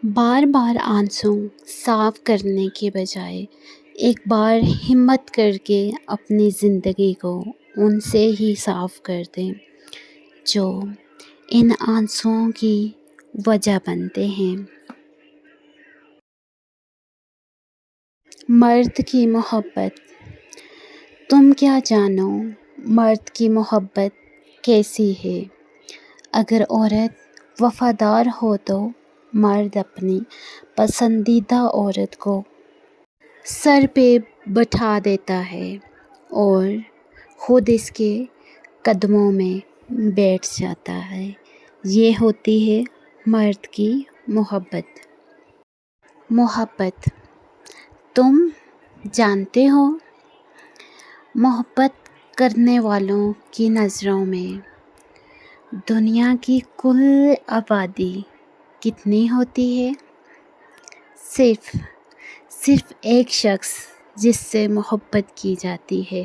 بار بار آنسوں صاف کرنے کے بجائے ایک بار ہمت کر کے اپنی زندگی کو ان سے ہی صاف کر دیں جو ان آنسوؤں کی وجہ بنتے ہیں۔ مرد کی محبت۔ تم کیا جانو مرد کی محبت کیسی ہے؟ اگر عورت وفادار ہو تو مرد اپنی پسندیدہ عورت کو سر پہ بٹھا دیتا ہے اور خود اس کے قدموں میں بیٹھ جاتا ہے۔ یہ ہوتی ہے مرد کی محبت۔ محبت۔ تم جانتے ہو محبت کرنے والوں کی نظروں میں دنیا کی کل آبادی کتنی ہوتی ہے؟ صرف ایک شخص جس سے محبت کی جاتی ہے۔